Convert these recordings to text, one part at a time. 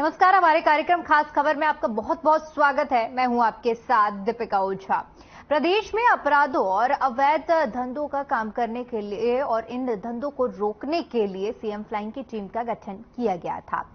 नमस्कार, हमारे कार्यक्रम खास खबर में आपका बहुत बहुत स्वागत है। मैं हूं आपके साथ दीपिका ओझा। प्रदेश में अपराधों और अवैध धंधों का काम करने के लिए और इन धंधों को रोकने के लिए सीएम फ्लाइंग की टीम का गठन किया गया था,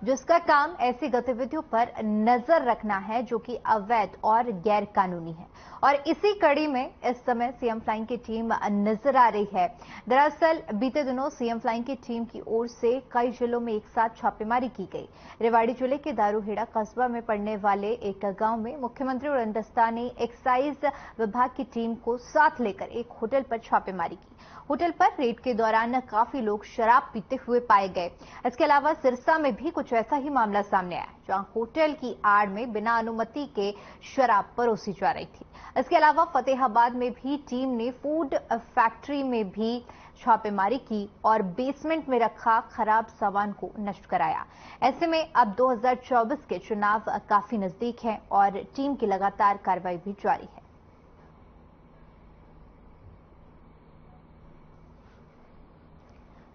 जिसका काम ऐसी गतिविधियों पर नजर रखना है जो कि अवैध और गैर कानूनी है। और इसी कड़ी में इस समय सीएम फ्लाइंग की टीम नजर आ रही है। दरअसल बीते दिनों सीएम फ्लाइंग की टीम की ओर से कई जिलों में एक साथ छापेमारी की गई। रेवाड़ी जिले के दारूहेड़ा कस्बा में पड़ने वाले एक गांव में मुख्यमंत्री और हिंदुस्तानी एक्साइज विभाग की टीम को साथ लेकर एक होटल पर छापेमारी की। होटल पर रेड के दौरान काफी लोग शराब पीते हुए पाए गए। इसके अलावा सिरसा में भी कुछ ऐसा ही मामला सामने आया, जहां होटल की आड़ में बिना अनुमति के शराब परोसी जा रही थी। इसके अलावा फतेहाबाद में भी टीम ने फूड फैक्ट्री में भी छापेमारी की और बेसमेंट में रखा खराब सामान को नष्ट कराया। ऐसे में अब 2024 के चुनाव काफी नजदीक हैं और टीम की लगातार कार्रवाई भी जारी है।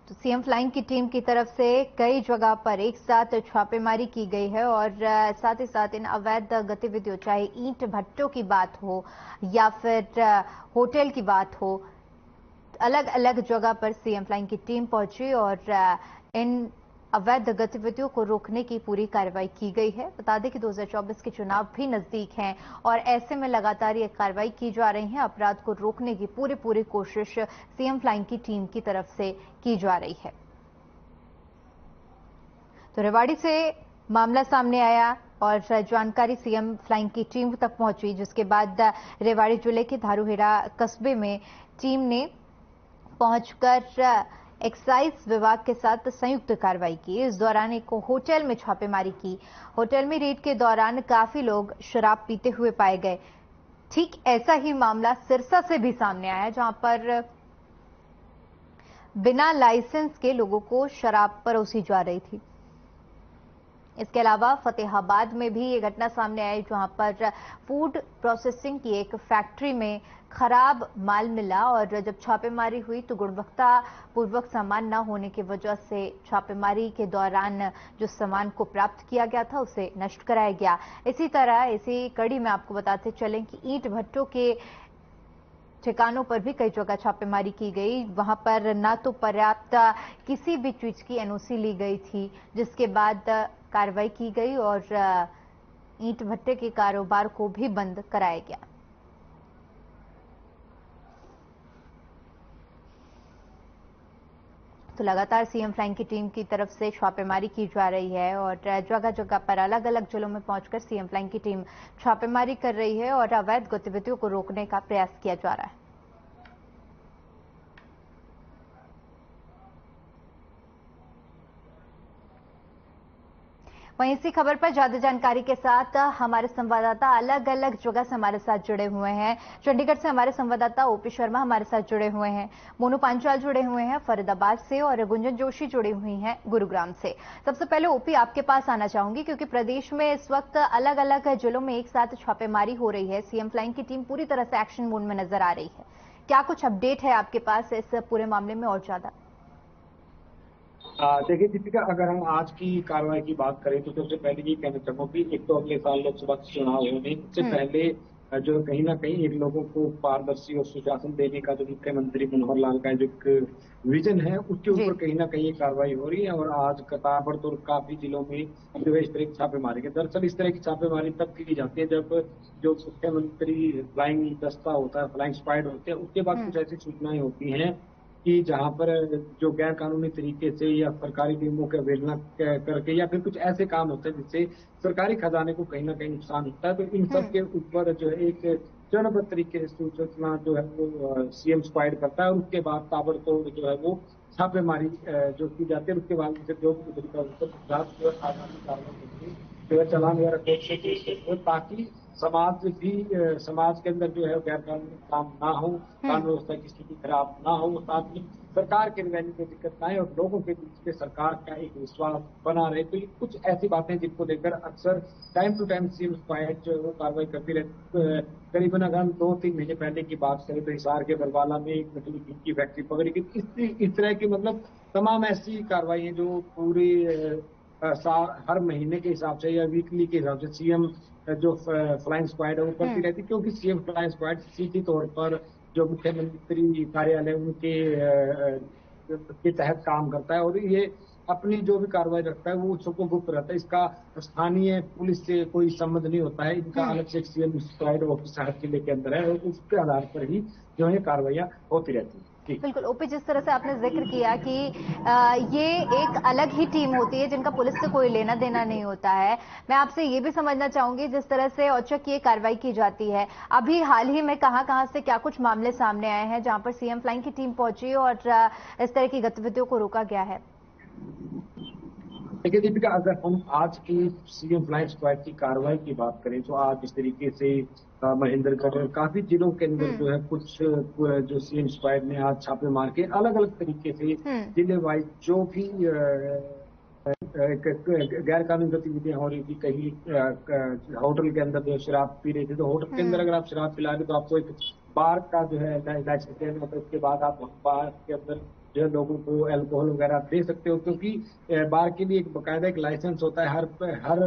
तो सीएम फ्लाइंग की टीम की तरफ से कई जगह पर एक साथ छापेमारी की गई है और साथ ही साथ इन अवैध गतिविधियों, चाहे ईंट भट्टों की बात हो या फिर होटल की बात हो, अलग अलग जगह पर सीएम फ्लाइंग की टीम पहुंची और इन अवैध गतिविधियों को रोकने की पूरी कार्रवाई की गई है। बता दें कि 2024 के चुनाव भी नजदीक हैं और ऐसे में लगातार ये कार्रवाई की जा रही है। अपराध को रोकने की पूरी कोशिश सीएम फ्लाइंग की टीम की तरफ से की जा रही है। तो रेवाड़ी से मामला सामने आया और जानकारी सीएम फ्लाइंग की टीम तक पहुंची, जिसके बाद रेवाड़ी जिले के दारूहेड़ा कस्बे में टीम ने पहुंचकर एक्साइज विभाग के साथ संयुक्त कार्रवाई की। इस दौरान एक होटल में छापेमारी की। होटल में रेड के दौरान काफी लोग शराब पीते हुए पाए गए। ठीक ऐसा ही मामला सिरसा से भी सामने आया, जहां पर बिना लाइसेंस के लोगों को शराब परोसी जा रही थी। इसके अलावा फतेहाबाद में भी ये घटना सामने आई, जहां पर फूड प्रोसेसिंग की एक फैक्ट्री में खराब माल मिला और जब छापेमारी हुई तो गुणवत्ता पूर्वक सामान न होने की वजह से छापेमारी के दौरान जो सामान को प्राप्त किया गया था उसे नष्ट कराया गया। इसी तरह इसी कड़ी में आपको बताते चलें कि ईंट भट्टों के ठिकानों पर भी कई जगह छापेमारी की गई। वहां पर न तो पर्याप्त किसी भी चीज की एनओसी ली गई थी, जिसके बाद कार्रवाई की गई और ईंट भट्टे के कारोबार को भी बंद कराया गया। तो लगातार सीएम फ्लाइंग की टीम की तरफ से छापेमारी की जा रही है और जगह जगह पर अलग अलग जिलों में पहुंचकर सीएम फ्लाइंग की टीम छापेमारी कर रही है और अवैध गतिविधियों को रोकने का प्रयास किया जा रहा है। वहीं इसी खबर पर ज्यादा जानकारी के साथ हमारे संवाददाता अलग अलग जगह से हमारे साथ जुड़े हुए हैं। चंडीगढ़ से हमारे संवाददाता ओपी शर्मा हमारे साथ जुड़े हुए हैं, मोनू पांचाल जुड़े हुए हैं फरीदाबाद से और गुंजन जोशी जुड़ी हुई हैं गुरुग्राम से। सबसे पहले ओपी आपके पास आना चाहूंगी, क्योंकि प्रदेश में इस वक्त अलग अलग जिलों में एक साथ छापेमारी हो रही है। सीएम फ्लाइंग की टीम पूरी तरह से एक्शन मोड में नजर आ रही है। क्या कुछ अपडेट है आपके पास इस पूरे मामले में और ज्यादा? देखिए दीपिका, अगर हम आज की कार्रवाई की बात करें तो सबसे पहले ये कहना चाहूंगा कि एक तो अगले साल लोकसभा चुनाव होने से पहले जो कहीं ना कहीं एक लोगों को पारदर्शी और सुशासन देने का जो मुख्यमंत्री मनोहर लाल का जो एक विजन है, उसके ऊपर कहीं ना कहीं ये कार्रवाई हो रही है। और आज ताबड़तोड़ काफी जिलों में जो है इस तरह की छापेमारी है। दरअसल इस तरह की छापेमारी तब की जाती है जब जो मुख्यमंत्री फ्लाइंग दस्ता होता है, फ्लाइंग स्क्वाड होते हैं, उसके बाद कुछ ऐसी सूचनाएं होती हैं कि जहां पर जो गैर कानूनी तरीके से या सरकारी नियमों की अवहेलना करके या फिर कुछ ऐसे काम होते हैं जिससे सरकारी खजाने को कहीं ना कहीं नुकसान होता है, तो इन सब के ऊपर जो है एक चरणबद्ध तरीके से सूचना जो है वो सीएम स्क्वाड करता है और उसके बाद ताबड़तोड़ जो है वो छापेमारी जो की जाती है। उसके बाद जो कार्रवाई चलान वगैरह ताकि समाज के अंदर जो है गैर कानूनी काम ना हो, कानून व्यवस्था की स्थिति खराब ना हो, साथ ही सरकार के रिवेन्यू में दिक्कत ना आए और लोगों के बीच में सरकार का एक विश्वास बना रहे। तो ये कुछ ऐसी बातें जिनको लेकर अक्सर time to time CM squad जो है वो कार्रवाई करती रहती। करीबन अगर हम 2-3 महीने पहले की बात करें तो हिसार के बरवाला में एक नकली घी की फैक्ट्री पकड़ी गई। इस तरह की मतलब तमाम ऐसी कार्रवाई है जो पूरी हर महीने के हिसाब से या वीकली के हिसाब से सीएम जो फ्लाइंग स्क्वाड है वो करती रहती, क्योंकि सीएम फ्लाइंग स्क्वाड सीधी तौर पर जो मुख्यमंत्री कार्यालय उनके के तहत काम करता है, और ये अपनी जो भी कार्रवाई रखता है वो सबको गुप्त रहता है। इसका स्थानीय पुलिस से कोई संबंध नहीं होता है। इनका अलग से सीएम स्क्वाड ऑफिस हर जिले के अंदर है, और उसके आधार पर ही जो है कार्रवाइयां होती रहती है। बिल्कुल ओपी, जिस तरह से आपने जिक्र किया कि ये एक अलग ही टीम होती है जिनका पुलिस से कोई लेना देना नहीं होता है, मैं आपसे ये भी समझना चाहूंगी जिस तरह से औचक ये कार्रवाई की जाती है, अभी हाल ही में कहां से क्या कुछ मामले सामने आए हैं जहां पर सीएम फ्लाइंग की टीम पहुंची और इस तरह की गतिविधियों को रोका गया है? देखिए दीपिका, अगर हम आज की सीएम फ्लाइंग स्क्वाड की कार्रवाई की बात करें तो आज इस तरीके से महेंद्रगढ़ काफी जिलों के अंदर जो है कुछ जो सीएम स्क्वाड ने आज छापे मार के अलग अलग तरीके से जिले वाइज जो भी गैर कानूनी गतिविधियां हो रही थी, कहीं होटल के अंदर जो शराब पी रहे थे, तो होटल के अंदर अगर आप शराब पिला रहे तो आपको एक बार का जो है लाइसेंस देना होता है। उसके बाद आप बार के अंदर जो है लोगों को अल्कोहल वगैरह दे सकते हो, क्योंकि बार के लिए एक बकायदा एक लाइसेंस होता है। हर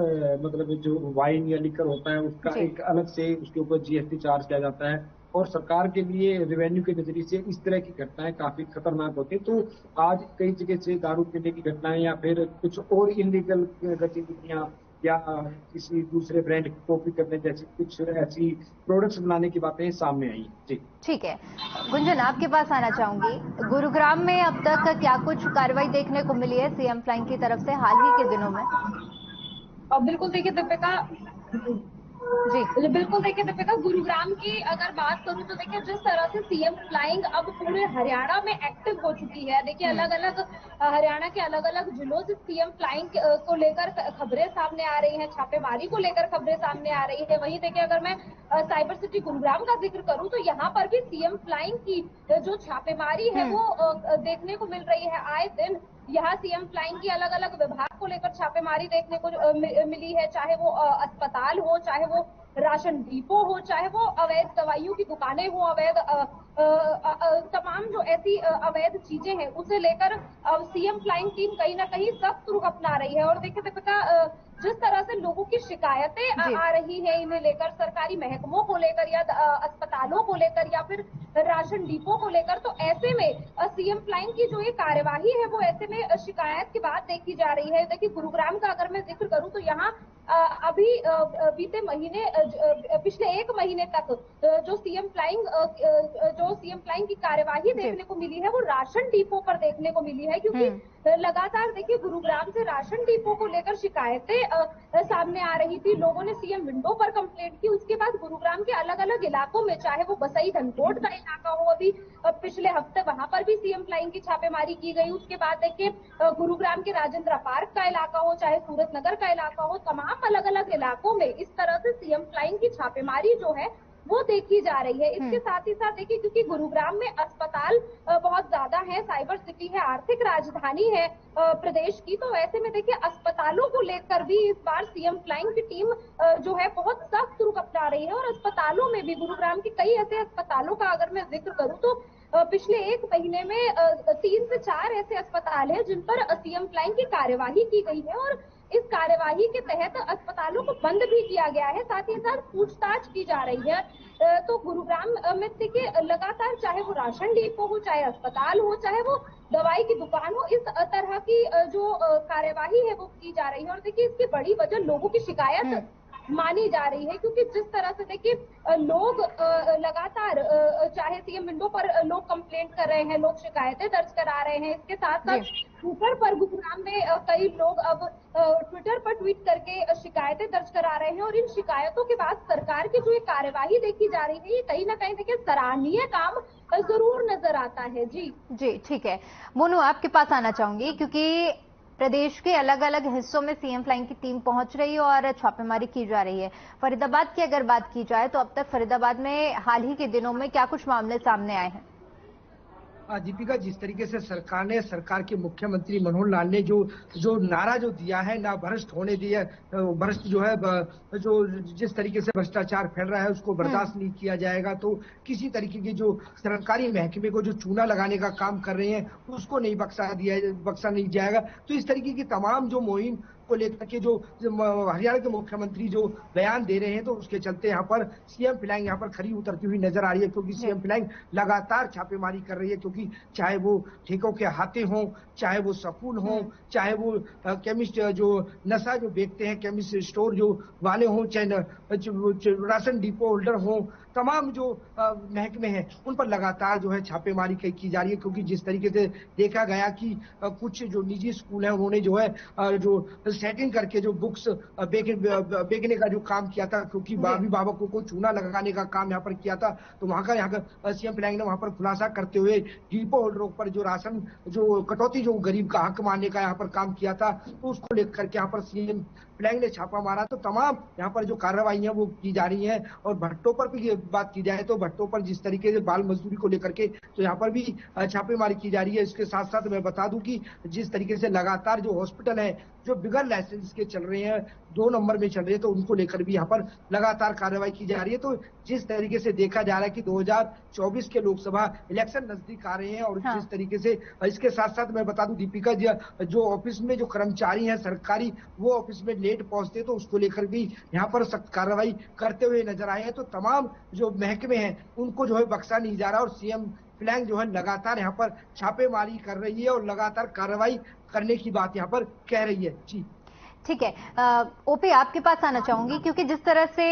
मतलब जो वाइन या लिकर होता है उसका एक अलग से उसके ऊपर जीएसटी चार्ज किया जाता है, और सरकार के लिए रेवेन्यू के नजरिए से इस तरह की घटनाएं काफी खतरनाक होती है। तो आज कई जगह से दारू पीने की घटनाएं या फिर कुछ और इलीगल गतिविधियां या किसी दूसरे ब्रांड की कॉपी करने जैसी कुछ ऐसी प्रोडक्ट्स बनाने की बातें सामने आई। जी ठीक है, गुंजन आपके पास आना चाहूंगी। गुरुग्राम में अब तक क्या कुछ कार्रवाई देखने को मिली है सीएम फ्लाइंग की तरफ से हाल ही के दिनों में? बिल्कुल देखिए दीपिका, बिल्कुल देखिए दीपिका, गुरुग्राम की अगर बात करूं तो देखिए जिस तरह से सीएम फ्लाइंग अब पूरे हरियाणा में एक्टिव हो चुकी है, देखिए अलग अलग हरियाणा के अलग अलग जिलों से सीएम फ्लाइंग को लेकर खबरें सामने आ रही हैं, छापेमारी को लेकर खबरें सामने आ रही है। वहीं देखिए अगर मैं साइबर सिटी गुरुग्राम का जिक्र करूं तो यहाँ पर भी सीएम फ्लाइंग की जो छापेमारी है वो देखने को मिल रही है। आए दिन यहाँ सीएम फ्लाइंग की अलग अलग विभाग को लेकर छापेमारी देखने को मिली है, चाहे वो अस्पताल हो, चाहे वो राशन डिपो हो, चाहे वो अवैध दवाइयों की दुकानें हो, अवैध तमाम जो ऐसी अवैध चीजें हैं उसे लेकर सीएम फ्लाइंग टीम कहीं ना कहीं सख्त रुख अपना रही है। और देखिए दीपिका, जिस तरह से लोगों की शिकायतें आ रही है इन्हें लेकर, सरकारी महकमों को लेकर या अस्पतालों को लेकर या फिर राशन डिपो को लेकर, तो ऐसे में सीएम फ्लाइंग की जो ये कार्यवाही है वो ऐसे में शिकायत की बात देखी जा रही है। देखिए गुरुग्राम का अगर मैं जिक्र करूं तो यहाँ अभी बीते महीने पिछले 1 महीने तक जो सीएम फ्लाइंग की कार्यवाही देखने को मिली है वो राशन डिपो पर देखने को मिली है, क्योंकि लगातार देखिए गुरुग्राम से राशन डिपो को लेकर शिकायतें सामने आ रही थी। लोगों ने सीएम विंडो पर कंप्लेंट की, उसके बाद गुरुग्राम के अलग अलग इलाकों में, चाहे वो बसई धनकोट का इलाका हो, अभी पिछले हफ्ते वहां पर भी सीएम फ्लाइंग की छापेमारी की गई। उसके बाद देखिए गुरुग्राम के राजेंद्र पार्क का इलाका हो, चाहे सूरत नगर का इलाका हो, तमाम अलग अलग इलाकों में इस तरह से सीएम फ्लाइंग की छापेमारी जो है वो देखी जा रही है। इसके साथ ही साथ देखिए क्योंकि गुरुग्राम में अस्पताल बहुत ज्यादा है, साइबर सिटी है, आर्थिक राजधानी है प्रदेश की, तो ऐसे में देखिए अस्पतालों को लेकर भी इस बार सीएम फ्लाइंग की टीम जो है बहुत सख्त रुख अपना रही है। और अस्पतालों में भी गुरुग्राम के कई ऐसे अस्पतालों का अगर मैं जिक्र करूं तो पिछले 1 महीने में 3 से 4 ऐसे अस्पताल हैं जिन पर सीएम फ्लाइंग की कार्यवाही की गई है, और इस कार्यवाही के तहत अस्पतालों को बंद भी किया गया है, साथ ही साथ पूछताछ की जा रही है। तो गुरुग्राम में देखिए लगातार, चाहे वो राशन डिपो हो, चाहे अस्पताल हो, चाहे वो दवाई की दुकान हो, इस तरह की जो कार्यवाही है वो की जा रही है। और देखिए इसकी बड़ी वजह लोगों की शिकायत मानी जा रही है, क्योंकि जिस तरह से देखिए लोग लगातार चाहे सीएम विंडो पर लोग कंप्लेंट कर रहे हैं, लोग शिकायतें दर्ज करा रहे हैं, इसके साथ साथ ट्विटर पर गुरुग्राम में कई लोग अब ट्विटर पर ट्वीट करके शिकायतें दर्ज करा रहे हैं, और इन शिकायतों के बाद सरकार की जो ये कार्यवाही देखी जा रही है ये कहीं ना कहीं देखिए सराहनीय काम जरूर नजर आता है। जी ठीक है, मोनू आपके पास आना चाहूंगी, क्योंकि प्रदेश के अलग अलग हिस्सों में सीएम फ्लाइंग की टीम पहुंच रही है और छापेमारी की जा रही है। फरीदाबाद की अगर बात की जाए तो अब तक फरीदाबाद में हाल ही के दिनों में क्या कुछ मामले सामने आए हैं? दीपिका, जिस तरीके से सरकार के मुख्यमंत्री मनोहर लाल ने जो नारा जो दिया है, ना भ्रष्ट होने दिया, भ्रष्ट जो है जो जिस तरीके से भ्रष्टाचार फैल रहा है उसको बर्दाश्त नहीं किया जाएगा, तो किसी तरीके की जो सरकारी महकमे को जो चूना लगाने का काम कर रहे हैं उसको नहीं बख्शा नहीं जाएगा। तो इस तरीके की तमाम जो मुहिम को लेकर के जो हरियाणा के मुख्यमंत्री जो बयान दे रहे हैं, तो उसके चलते यहाँ पर सीएम फ्लैग यहाँ पर खरी उतरती हुई नजर आ रही है, क्योंकि सीएम फ्लैग लगातार छापेमारी कर रही है। क्योंकि चाहे वो ठेकों के हाथे हों, चाहे वो स्कूल हों, चाहे वो केमिस्ट जो नशा जो बेचते हैं, केमिस्ट स्टोर जो वाले हों, चाहे राशन डिपो होल्डर हों, तमाम जो महकमे हैं उन पर लगातार जो है छापेमारी की जा रही है। क्योंकि जिस तरीके से देखा गया कि कुछ जो निजी स्कूल हैं उन्होंने जो है जो सेटिंग करके जो बुक्स बेचने का जो काम किया था, क्योंकि अभिभावकों को चूना लगाने का काम यहाँ पर किया था, तो वहां का सीएम फ्लैग ने वहां पर खुलासा करते हुए डिपो होल्डरों पर जो राशन जो कटौती जो गरीब का हक मानने का यहाँ पर काम किया था, तो उसको लेकर के यहाँ पर सीएम फ्लैग ने छापा मारा। तो तमाम यहाँ पर जो कार्रवाई है वो की जा रही है। और भट्टों पर भी बात की जाए तो भट्टों पर जिस तरीके से बाल मजदूरी को लेकर के तो यहाँ पर भी छापेमारी की जा रही है। इसके साथ साथ मैं बता दूं कि जिस तरीके से लगातार जो हॉस्पिटल है जो बिगर लाइसेंस के चल रहे हैं, 2 नंबर में चल रहे हैं, तो उनको लेकर भी यहाँ पर लगातार कार्रवाई की जा रही है। तो जिस तरीके से देखा जा रहा है कि 2024 के लोकसभा इलेक्शन नजदीक आ रहे हैं, और जिस तरीके से इसके साथ साथ मैं बता दूं दीपिका जी, जो ऑफिस में जो कर्मचारी हैं सरकारी, वो ऑफिस में लेट पहुंचते तो उसको लेकर भी यहाँ पर सख्त कार्रवाई करते हुए नजर आए हैं। तो तमाम जो महकमे हैं उनको जो है बख्शा नहीं जा रहा, और सीएम फ्लैग जो है लगातार यहाँ पर छापेमारी कर रही है और लगातार कार्रवाई करने की बात यहाँ पर कह रही है। जी ठीक है, ओपी आपके पास आना चाहूंगी, क्योंकि जिस तरह से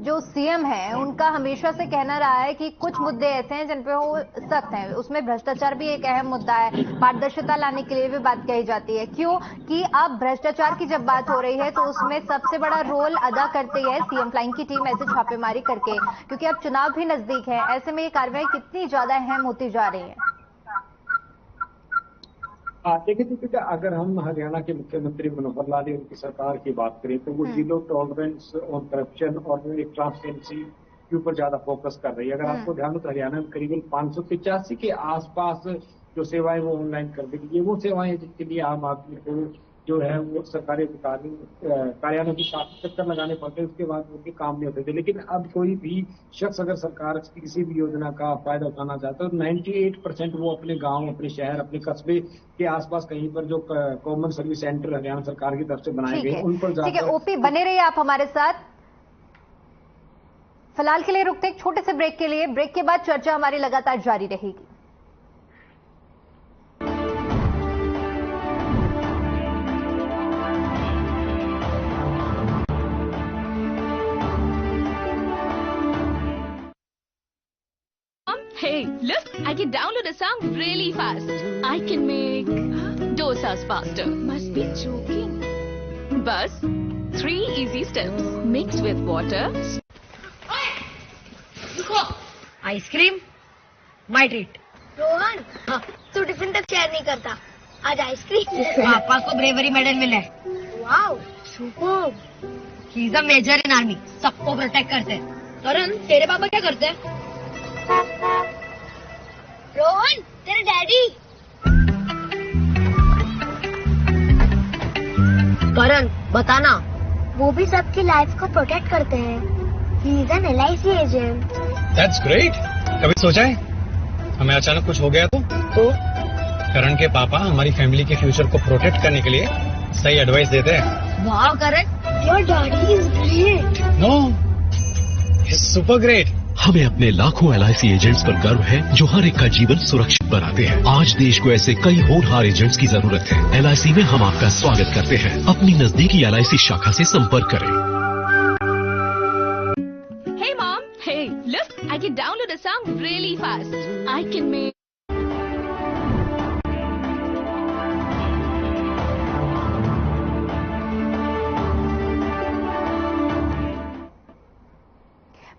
जो सीएम है उनका हमेशा से कहना रहा है कि कुछ मुद्दे ऐसे हैं जिन पे वो सख्त हैं, उसमें भ्रष्टाचार भी एक अहम मुद्दा है, पारदर्शिता लाने के लिए भी बात कही जाती है। क्यों कि अब भ्रष्टाचार की जब बात हो रही है तो उसमें सबसे बड़ा रोल अदा करती है सीएम फ्लाइंग की टीम ऐसे छापेमारी करके, क्योंकि अब चुनाव भी नजदीक है। ऐसे में ये कार्रवाई कितनी ज्यादा अहम होती जा रही है? देखिए दीपिका, अगर हम हरियाणा के मुख्यमंत्री मनोहर लाल या उनकी सरकार की बात करें तो वो जीरो टॉलरेंस ऑन करप्शन और एक ट्रांसपेरेंसी के ऊपर ज्यादा फोकस कर रही है। अगर आपको ध्यान हो तो हरियाणा में करीबन 585 के आसपास जो सेवाएं वो ऑनलाइन कर दी, वो सेवाएं जिसके लिए आम आदमी को जो है वो सरकारी अधिकारी कार्यालयों की काफी चक्कर लगाने पड़ते हैं, उसके बाद उनके काम नहीं होते थे। लेकिन अब कोई भी शख्स अगर सरकार की किसी भी योजना का फायदा उठाना चाहता है तो 98% वो अपने गांव, अपने शहर, अपने कस्बे के आसपास कहीं पर जो कॉमन सर्विस सेंटर हरियाणा सरकार की तरफ से बनाए गए उन पर ठीक है, ओपी बने रहिए आप हमारे साथ। फिलहाल के लिए रुकते एक छोटे से ब्रेक के लिए, ब्रेक के बाद चर्चा हमारी लगातार जारी रहेगी। Hey, look, I can download a song really fast. I can make dosas faster. Must be joking. Bus, 3 easy steps. Mixed with water. Ice cream my treat. Rohan, तू टिफिन तक शेयर नहीं करता, आज आइसक्रीम। पापा को ब्रेवरी मेडल मिला है। Wow, super. He is a major in army, सबको प्रोटेक्ट करते हैं। करण, तेरे पापा क्या करते हैं? रोहन, तेरे डैडी। करण, बताना। वो भी सबकी लाइफ को प्रोटेक्ट करते हैं। He is an LIC agent. That's great. कभी सोचा है हमें अचानक कुछ हो गया तो करण के पापा हमारी फैमिली के फ्यूचर को प्रोटेक्ट करने के लिए सही एडवाइस देते हैं। वाह Karan, your daddy is great. No, he is super great. हमें अपने लाखों LIC एजेंट्स पर गर्व है जो हर एक का जीवन सुरक्षित बनाते हैं। आज देश को ऐसे कई होनहार एजेंट्स की जरूरत है। LIC में हम आपका स्वागत करते हैं। अपनी नजदीकी LIC शाखा से संपर्क करें। Hey mom, hey, look, I can download a song really fast. I can make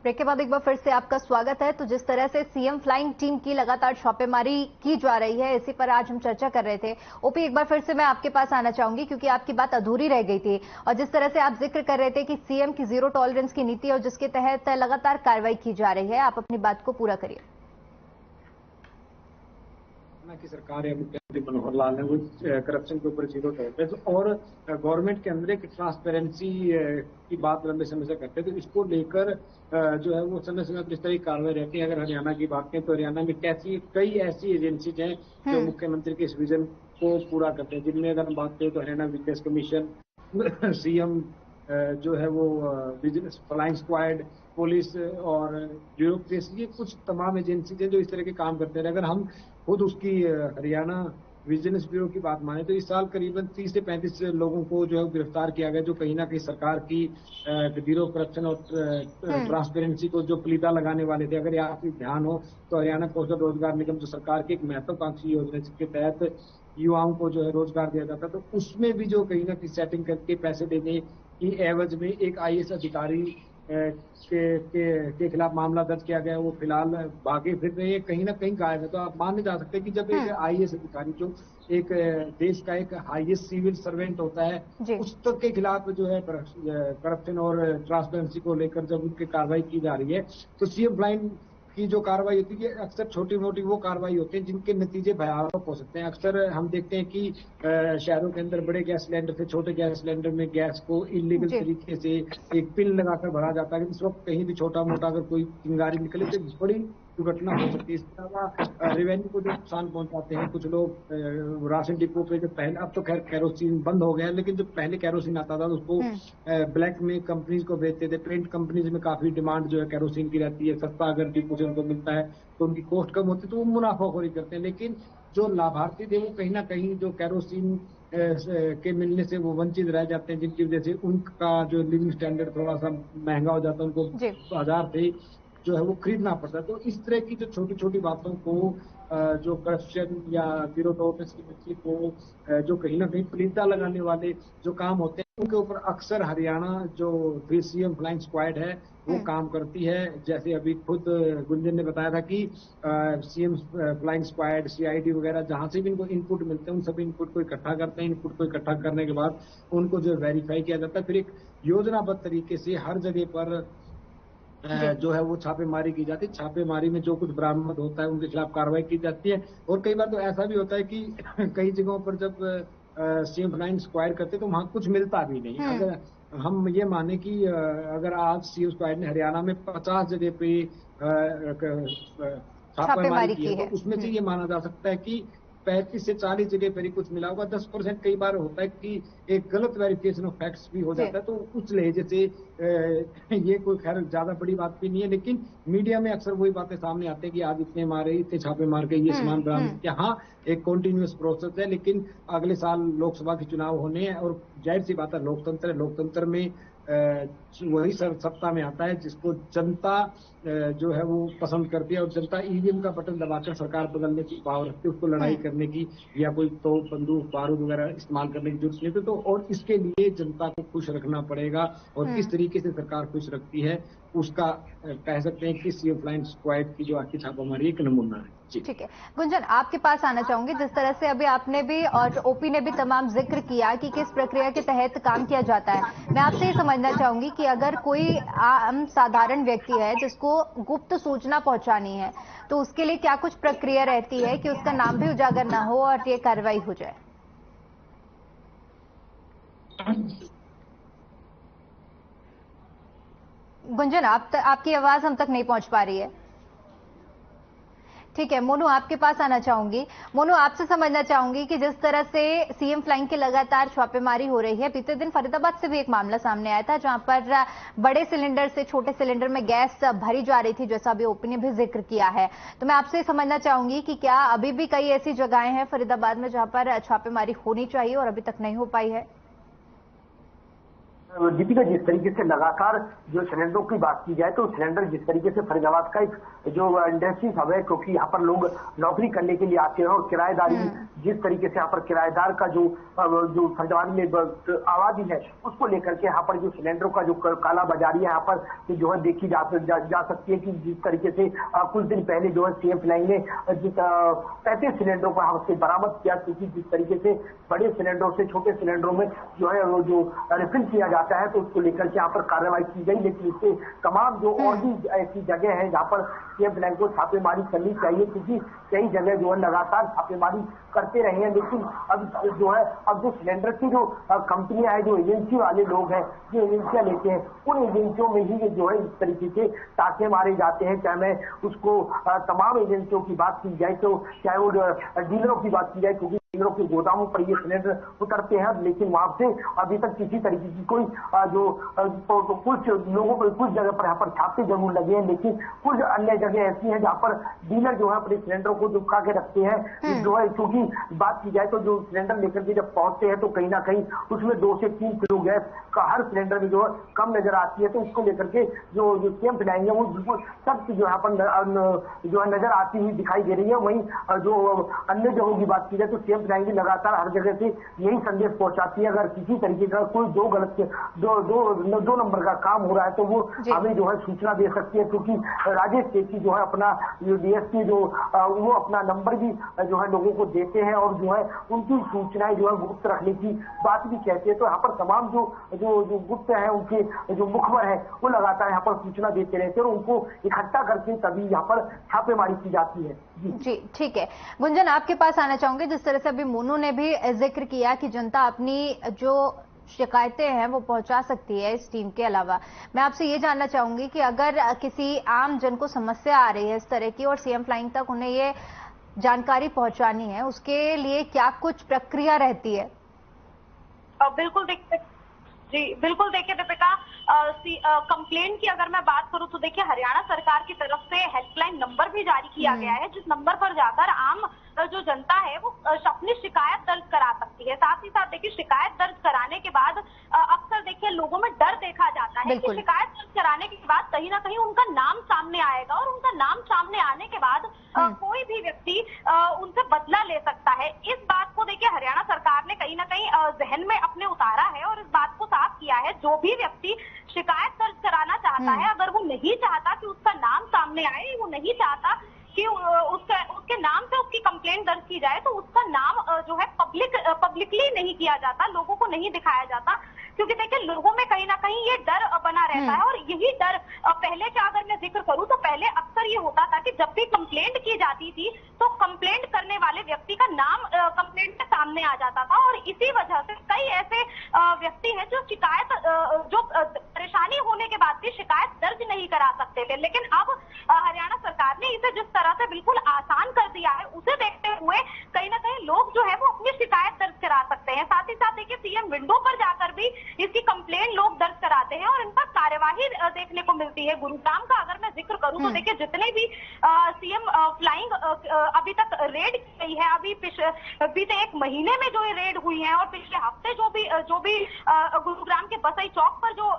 break के बाद एक बार फिर से आपका स्वागत है। तो जिस तरह से सीएम फ्लाइंग टीम की लगातार छापेमारी की जा रही है, इसी पर आज हम चर्चा कर रहे थे। ओपी, एक बार फिर से मैं आपके पास आना चाहूंगी क्योंकि आपकी बात अधूरी रह गई थी, और जिस तरह से आप जिक्र कर रहे थे कि सीएम की जीरो टॉलरेंस की नीति और जिसके तहत लगातार कार्रवाई की जा रही है, आप अपनी बात को पूरा करिए। की सरकार या मुख्यमंत्री मनोहर लाल ने वो करप्शन के ऊपर जीरो टॉलरेंस और गवर्नमेंट के अंदर एक ट्रांसपेरेंसी की बात लंबे समय से करते हैं, तो इसको लेकर जो है वो समय समय पर इस तरह की कार्रवाई रहती है। अगर हरियाणा की बात करें तो हरियाणा में कई ऐसी एजेंसीज हैं जो मुख्यमंत्री के इस विजन को पूरा करते हैं, जिनमें अगर हम बात करें तो हरियाणा विजिलेंस कमीशन, सीएम जो है वो बिजनेस फ्लाइंग स्क्वाड, पुलिस और ब्यूरोक्रेसी, ये कुछ तमाम एजेंसी हैं जो इस तरह के काम करते हैं। अगर हम खुद उसकी हरियाणा विजिलेंस ब्यूरो की बात माने तो इस साल करीबन 30 से 35 लोगों को जो है गिरफ्तार किया गया, जो कहीं ना कहीं सरकार की ब्यूरो करप्शन और ट्रांसपेरेंसी को जो पलीदा लगाने वाले थे। अगर आपकी ध्यान हो तो हरियाणा कौशल रोजगार निगम जो सरकार की एक महत्वाकांक्षी योजना जिसके तहत युवाओं को जो है रोजगार दिया जाता, तो उसमें भी जो कहीं ना कहीं सेटिंग करके पैसे देने की एवज में एक आईएएस अधिकारी के खिलाफ मामला दर्ज किया गया। वो फिलहाल भागे फिर रहे हैं, कहीं ना कहीं गायब है। तो आप मान नहीं जा सकते कि जब एक आईएएस अधिकारी जो एक देश का एक हाईएस्ट सिविल सर्वेंट होता है, उस तक के खिलाफ जो है करप्शन और ट्रांसपेरेंसी को लेकर जब उनकी कार्रवाई की जा रही है, तो सीएम फ्लाइंग की जो कार्रवाई होती है अक्सर छोटी मोटी वो कार्रवाई होती है जिनके नतीजे भयावह हो सकते हैं। अक्सर हम देखते हैं कि शहरों के अंदर बड़े गैस सिलेंडर से छोटे गैस सिलेंडर में गैस को इलीगल तरीके से एक पिन लगाकर भरा जाता है। इस वक्त कहीं भी छोटा मोटा अगर कोई चिंगारी निकले तो बड़ी दुर्घटना हो सकती है। इसके अलावा रेवेन्यू को जो नुकसान पहुंचाते हैं कुछ लोग राशन डिपो पे, जो पहले, अब तो खैर कैरोसिन बंद हो गया है, लेकिन जो पहले कैरोसिन आता था उसको ब्लैक में कंपनीज को बेचते थे। पेंट कंपनीज में काफी डिमांड जो है कैरोसिन की रहती है, सस्ता अगर डिपो से उनको मिलता है तो उनकी कॉस्ट कम होती है, तो वो मुनाफाखोरी करते हैं। लेकिन जो लाभार्थी थे वो कहीं ना कहीं जो कैरोसिन के मिलने से वो वंचित रह जाते हैं, जिनकी वजह से उनका जो लिविंग स्टैंडर्ड थोड़ा सा महंगा हो जाता है, उनको बाजार से जो है वो खरीदना पड़ता है। तो इस तरह की जो छोटी छोटी बातों को जो करप्शन या जीरो टॉलरेंस की नीति को जो कहीं ना कहीं पलीदा लगाने वाले जो काम होते हैं, उनके ऊपर अक्सर हरियाणा जो सीएम फ्लाइंग स्क्वाड है वो काम करती है। जैसे अभी खुद गुंजन ने बताया था कि सीएम फ्लाइंग स्क्वाड, सीआईडी वगैरह जहां से भी इनको इनपुट मिलते हैं उन सभी इनपुट को इकट्ठा करते हैं। इनपुट को इकट्ठा करने के बाद उनको जो वेरीफाई किया जाता है, फिर एक योजनाबद्ध तरीके से हर जगह पर जो है वो छापेमारी की जाती है। छापेमारी में जो कुछ बरामद होता है उनके खिलाफ कार्रवाई की जाती है। और कई बार तो ऐसा भी होता है कि कई जगहों पर जब सीएम फ्लाइंग स्क्वाड करते तो वहां कुछ मिलता भी नहीं। अगर हम ये माने कि अगर आज सीएम स्क्वाड ने हरियाणा में 50 जगह पे छापेमारी की है, तो उसमें से ये माना जा सकता है कि 35 से 40 जगह पर ही कुछ मिला होगा। 10% कई बार होता है कि एक गलत वेरिफिकेशन ऑफ फैक्ट्स भी हो जाता है। तो उस लहजे से ये कोई खैर ज्यादा बड़ी बात भी नहीं है, लेकिन मीडिया में अक्सर वही बातें सामने आते हैं कि आज इतने मारे, इतने छापे मार के ये सामान बरामद किया। हाँ, एक कॉन्टिन्यूअस प्रोसेस है, लेकिन अगले साल लोकसभा के चुनाव होने हैं और जाहिर सी बात है लोकतंत्र है। लोकतंत्र में वही सत्ता में आता है जिसको जनता जो है वो पसंद करती है, और जनता ईवीएम का बटन दबाकर सरकार बदलने की पावर रखती है। उसको लड़ाई करने की या कोई तो बंदूक बारूद वगैरह इस्तेमाल करने की जरूरत नहीं है। तो और इसके लिए जनता को खुश रखना पड़ेगा, और किस तरीके से सरकार खुश रखती है उसका कह सकते हैं कि सीएम फ्लाइंग स्क्वाड की जो आज की छापामारी एक नमूना है। ठीक है गुंजन, आपके पास आना चाहूंगी। जिस तरह से अभी आपने भी और ओपी ने भी तमाम जिक्र किया कि किस प्रक्रिया के तहत काम किया जाता है, मैं आपसे ये समझना चाहूंगी कि अगर कोई आम साधारण व्यक्ति है जिसको गुप्त सूचना पहुंचानी है, तो उसके लिए क्या कुछ प्रक्रिया रहती है कि उसका नाम भी उजागर ना हो और ये कार्रवाई हो जाए? गुंजन, आपकी आवाज हम तक नहीं पहुंच पा रही है। ठीक है मोनू, आपके पास आना चाहूंगी। मोनू, आपसे समझना चाहूंगी कि जिस तरह से सीएम फ्लाइंग की लगातार छापेमारी हो रही है, बीते दिन फरीदाबाद से भी एक मामला सामने आया था जहां पर बड़े सिलेंडर से छोटे सिलेंडर में गैस भरी जा रही थी, जैसा अभी ओपी ने भी जिक्र किया है। तो मैं आपसे समझना चाहूंगी कि क्या अभी भी कई ऐसी जगहें हैं फरीदाबाद में जहां पर छापेमारी होनी चाहिए और अभी तक नहीं हो पाई है? दीपिका, जिस तरीके से लगातार जो सिलेंडरों की बात की जाए तो सिलेंडर जिस तरीके से फरीदाबाद का एक जो इंडस्ट्री हब है, क्योंकि यहाँ पर लोग नौकरी करने के लिए आते हैं, और किराएदारी जिस तरीके से यहाँ पर किराएदार का जो फरीदाबाद में आबादी है उसको लेकर के यहाँ पर जो सिलेंडरों का जो काला बाजारी है यहाँ पर जो है देखी जा सकती है कि जिस तरीके से कुछ दिन पहले जो है सीएम फ्लाइंग ने 35 सिलेंडरों को यहाँ से बरामद किया, क्योंकि जिस तरीके से बड़े सिलेंडरों से छोटे सिलेंडरों में जो है वो जो रिफिल किया जाता है, तो उसको लेकर के यहाँ पर कार्रवाई की गई। लेकिन इससे तमाम जो और भी ऐसी जगह है जहाँ पर सीएम फ्लाइंग को छापेमारी करनी चाहिए, क्योंकि कई जगह जो है लगातार छापेमारी करते रहे हैं। लेकिन अब जो है अब जो सिलेंडर की जो कंपनियां हैं, जो एजेंसी वाले लोग हैं, जो एजेंसियां लेते हैं, उन एजेंसियों में ही जो है इस तरीके से टाके मारे जाते हैं। चाहे मैं उसको तमाम एजेंसियों की बात की जाए, तो चाहे वो डीलरों की बात की जाए, क्योंकि सिलेंडरों के गोदामों पर ये सिलेंडर उतरते हैं, लेकिन वहां से अभी तक किसी तरीके की कोई कुछ लोगों को कुछ जगह पर यहाँ पर छापे जरूर लगे हैं, लेकिन कुछ अन्य जगह ऐसी हैं जहाँ पर डीलर जो है अपने सिलेंडरों को दुबका के रखते हैं। जो है क्योंकि बात की जाए तो जो सिलेंडर लेकर के जब पहुंचते हैं तो कहीं ना कहीं उसमें 2 से 3 किलो गैस का हर सिलेंडर में जो है कम नजर आती है, तो इसको लेकर के जो सीएम फ्लाइंग है वो बिल्कुल सख्त जो यहाँ पर जो है नजर आती हुई दिखाई दे रही है। वहीं जो अन्य जगहों की बात की जाए तो सीएम फ्लाइंग भी लगातार हर जगह से यही संदेश पहुंचाती है, अगर किसी तरीके का कोई दो नंबर का काम हो रहा है तो वो हमें जो है सूचना दे सकती है, क्योंकि राजेश सेठी जो है अपना डीएसपी जो वो अपना नंबर भी जो है लोगों को देते हैं और जो है उनकी सूचनाएं जो है गुप्त रखने की बात भी कहते हैं। तो यहाँ पर तमाम जो गुप्त है उनके जो मुखबर है वो लगातार यहाँ पर सूचना देते रहते हैं और उनको इकट्ठा करके तभी यहाँ पर छापेमारी की जाती है। जी ठीक है, गुंजन आपके पास आना चाहूंगे। जिस तरह से अभी मोनू ने भी जिक्र किया कि जनता अपनी जो शिकायतें हैं वो पहुंचा सकती है इस टीम के अलावा, मैं आपसे ये जानना चाहूंगी कि अगर किसी आम जन को समस्या आ रही है इस तरह की और सीएम फ्लाइंग तक उन्हें ये जानकारी पहुंचानी है, उसके लिए क्या कुछ प्रक्रिया रहती है? बिल्कुल देखिए दीपिका, कंप्लेंट की अगर मैं बात करूं तो देखिए हरियाणा सरकार की तरफ से हेल्पलाइन नंबर भी जारी किया गया है, जिस नंबर पर जाकर आम जो जनता है वो अपनी शिकायत दर्ज करा सकती है। साथ ही साथ देखिए शिकायत दर्ज कराने के बाद अक्सर देखिए लोगों में डर देखा जाता है कि शिकायत दर्ज कराने के बाद कहीं ना कहीं उनका नाम सामने आएगा और उनका नाम सामने आने के बाद कोई भी व्यक्ति उनसे बदला ले सकता है। इस बात को देखिए हरियाणा सरकार ने कहीं ना कहीं जहन में अपने उतारा है और इस बात को साफ किया है, जो भी व्यक्ति शिकायत दर्ज कराना चाहता है, अगर वो नहीं चाहता कि उसका नाम सामने आए, वो नहीं चाहता कि उसके नाम से उसकी कंप्लेंट दर्ज की जाए, तो उसका नाम जो है पब्लिकली नहीं किया जाता, लोगों को नहीं दिखाया जाता, क्योंकि देखिए लोगों में कहीं ना कहीं ये डर बना रहता है। और यही डर पहले का अगर मैं जिक्र करूं तो पहले अक्सर ये होता था कि जब भी कंप्लेंट की जाती थी तो कंप्लेंट करने वाले व्यक्ति का नाम कंप्लेंट में सामने आ जाता था और इसी वजह से कई ऐसे व्यक्ति हैं जो शिकायत जो परेशानी होने के बाद भी शिकायत दर्ज नहीं करा सकते थे। लेकिन अब हरियाणा सरकार ने इसे जिस तरह से बिल्कुल आसान कर दिया है, उसे देखते हुए कहीं ना कहीं लोग जो है वो अपनी शिकायत दर्ज करा सकते हैं। साथ ही साथ देखिए सीएम विंडो पर जाकर भी इसकी कंप्लेंट लोग दर्ज कराते हैं और इन पर कार्यवाही देखने को मिलती है। गुरुग्राम का अगर मैं जिक्र करूं तो देखिए जितने भी सीएम फ्लाइंग अभी तक रेड की गई है, अभी बीते 1 महीने में जो ये रेड हुई है और पिछले हफ्ते जो भी गुरुग्राम के बसई चौक पर जो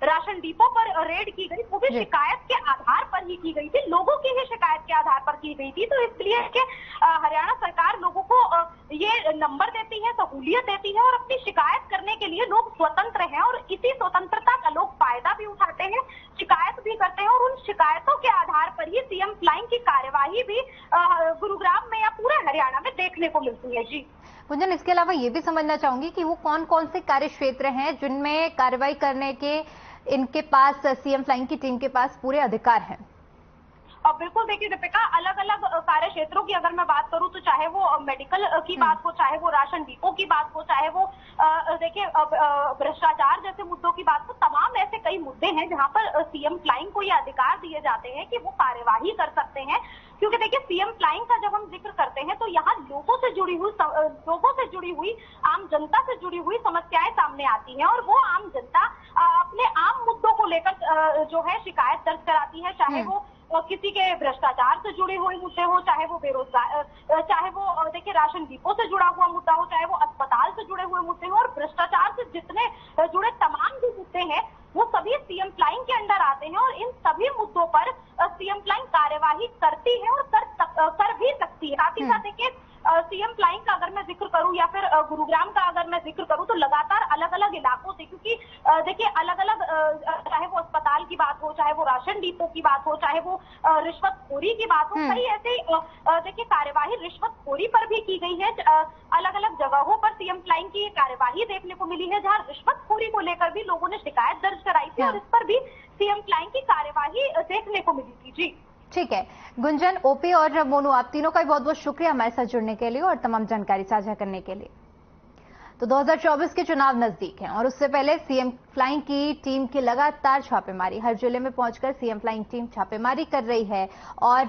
राशन डिपो पर रेड की गई, वो भी शिकायत के आधार पर ही की गई थी, लोगों की ही शिकायत के आधार पर की गई थी। तो इसलिए कि हरियाणा सरकार लोगों को ये नंबर देती है, सहूलियत देती है और अपनी शिकायत करने के लिए लोग स्वतंत्र हैं और इसी स्वतंत्रता का लोग फायदा भी उठाते हैं, शिकायत भी करते हैं और उन शिकायतों के आधार पर ही सीएम फ्लाइंग की कार्यवाही भी गुरुग्राम में या पूरे हरियाणा में देखने को मिलती है। जी गुंजन, इसके अलावा ये भी समझना चाहूंगी कि वो कौन कौन से कार्य क्षेत्र हैं जिनमें कार्रवाई करने के इनके पास, सीएम फ्लाइंग की टीम के पास पूरे अधिकार हैं? अब बिल्कुल देखिए दीपिका, अलग अलग कार्य क्षेत्रों की अगर मैं बात करूं तो चाहे वो मेडिकल की बात हो, चाहे वो राशन डिपो की बात हो, चाहे वो देखिए भ्रष्टाचार जैसे मुद्दों की बात हो, तमाम ऐसे कई मुद्दे हैं जहां पर सीएम फ्लाइंग को ये अधिकार दिए जाते हैं कि वो कार्यवाही कर सकते हैं। क्योंकि देखिए सीएम फ्लाइंग का जब हम जिक्र करते हैं तो यहाँ लोगों से जुड़ी हुई आम जनता से जुड़ी हुई समस्याएं सामने आती हैं और वो आम जनता अपने आम मुद्दों को लेकर जो है शिकायत दर्ज कराती है, चाहे वो किसी के भ्रष्टाचार से जुड़े हुए मुद्दे हो, चाहे वो बेरोजगार, चाहे वो देखिए राशन डिपो से जुड़ा हुआ मुद्दा हो, चाहे वो अस्पताल से जुड़े हुए मुद्दे हो, और भ्रष्टाचार से जितने जुड़े तमाम जो मुद्दे हैं वो सभी सीएम फ्लाइंग के अंडर आते हैं और इन सभी मुद्दों पर सीएम फ्लाइंग कार्यवाही करती है और कर भी सकती है। साथ ही साथ देखिए सीएम फ्लाइंग का अगर मैं जिक्र करूं या फिर गुरुग्राम का अगर मैं जिक्र करूं तो लगातार अलग अलग इलाकों से, क्योंकि देखिए अलग अलग चाहे वो अस्पताल की बात हो, चाहे वो राशन डिपो की बात हो, चाहे वो रिश्वतखोरी की बात हो, कई ऐसे देखिए कार्यवाही रिश्वतखोरी पर भी की गई है। अलग अलग जगहों पर सीएम फ्लाइंग की कार्यवाही देखने को मिली है जहां रिश्वतखोरी को लेकर भी लोगों ने शिकायत दर्ज कराई थी और इस पर भी सीएम फ्लाइंग की कार्यवाही देखने को मिली थी। जी ठीक है गुंजन, ओपी और मोनू, आप तीनों का बहुत बहुत शुक्रिया हमारे साथ जुड़ने के लिए और तमाम जानकारी साझा करने के लिए। तो 2024 के चुनाव नजदीक हैं और उससे पहले सीएम फ्लाइंग की टीम की लगातार छापेमारी, हर जिले में पहुंचकर सीएम फ्लाइंग टीम छापेमारी कर रही है और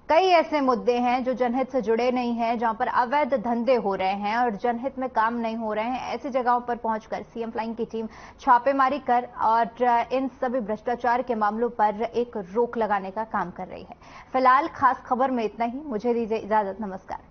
कई ऐसे मुद्दे हैं जो जनहित से जुड़े नहीं हैं, जहां पर अवैध धंधे हो रहे हैं और जनहित में काम नहीं हो रहे हैं। ऐसी जगहों पर पहुंचकर सीएम फ्लाइंग की टीम छापेमारी कर और इन सभी भ्रष्टाचार के मामलों पर एक रोक लगाने का काम कर रही है। फिलहाल खास खबर में इतना ही। मुझे दीजिए इजाजत। नमस्कार।